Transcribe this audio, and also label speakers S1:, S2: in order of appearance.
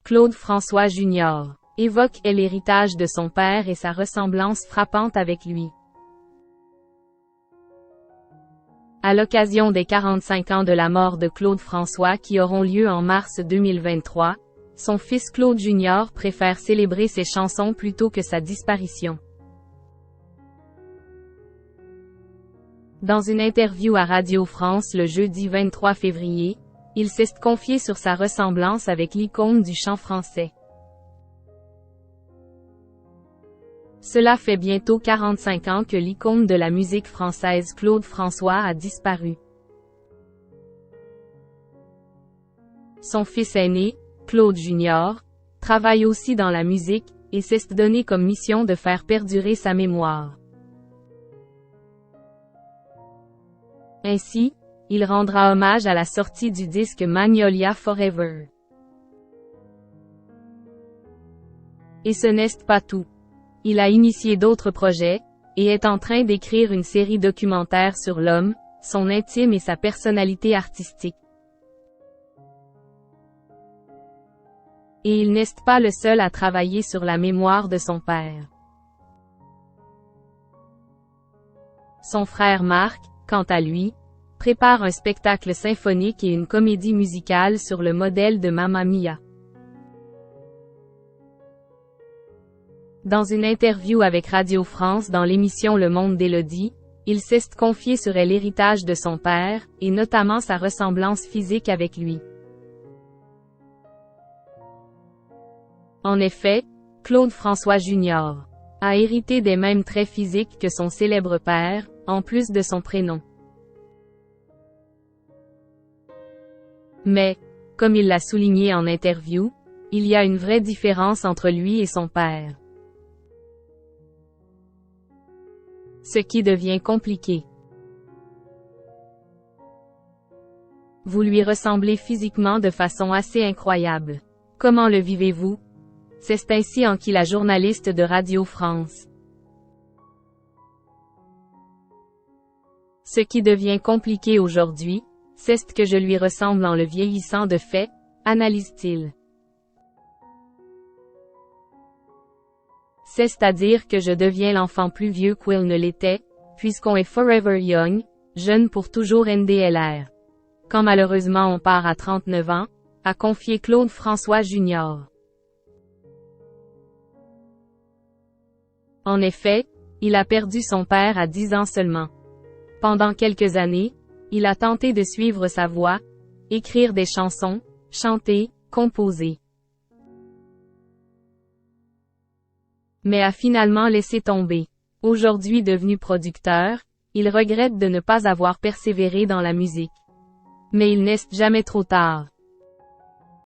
S1: Claude François Jr. évoque l'héritage de son père et sa ressemblance frappante avec lui. À l'occasion des 45 ans de la mort de Claude François qui auront lieu en mars 2023, son fils Claude Jr. préfère célébrer ses chansons plutôt que sa disparition. Dans une interview à Radio France le jeudi 23 février, il s'est confié sur sa ressemblance avec l'icône du chant français. Cela fait bientôt 45 ans que l'icône de la musique française Claude François a disparu. Son fils aîné, Claude Jr., travaille aussi dans la musique, et s'est donné comme mission de faire perdurer sa mémoire. Ainsi, il rendra hommage à la sortie du disque Magnolia Forever. Et ce n'est pas tout. Il a initié d'autres projets, et est en train d'écrire une série documentaire sur l'homme, son intime et sa personnalité artistique. Et il n'est pas le seul à travailler sur la mémoire de son père. Son frère Marc, quant à lui, prépare un spectacle symphonique et une comédie musicale sur le modèle de Mamma Mia. Dans une interview avec Radio France dans l'émission Le Monde d'Élodie, il s'est confié sur l'héritage de son père, et notamment sa ressemblance physique avec lui. En effet, Claude François Jr. a hérité des mêmes traits physiques que son célèbre père, en plus de son prénom. Mais, comme il l'a souligné en interview, il y a une vraie différence entre lui et son père. Ce qui devient compliqué. Vous lui ressemblez physiquement de façon assez incroyable. Comment le vivez-vous? C'est ainsi en qui la journaliste de Radio France. Ce qui devient compliqué aujourd'hui, c'est que je lui ressemble en le vieillissant de fait, analyse-t-il. C'est-à-dire que je deviens l'enfant plus vieux qu'il ne l'était, puisqu'on est forever young, jeune pour toujours NDLR. Quand malheureusement on part à 39 ans, a confié Claude François Jr. En effet, il a perdu son père à 10 ans seulement. Pendant quelques années, il a tenté de suivre sa voie, écrire des chansons, chanter, composer. Mais a finalement laissé tomber. Aujourd'hui devenu producteur, il regrette de ne pas avoir persévéré dans la musique. Mais il n'est jamais trop tard.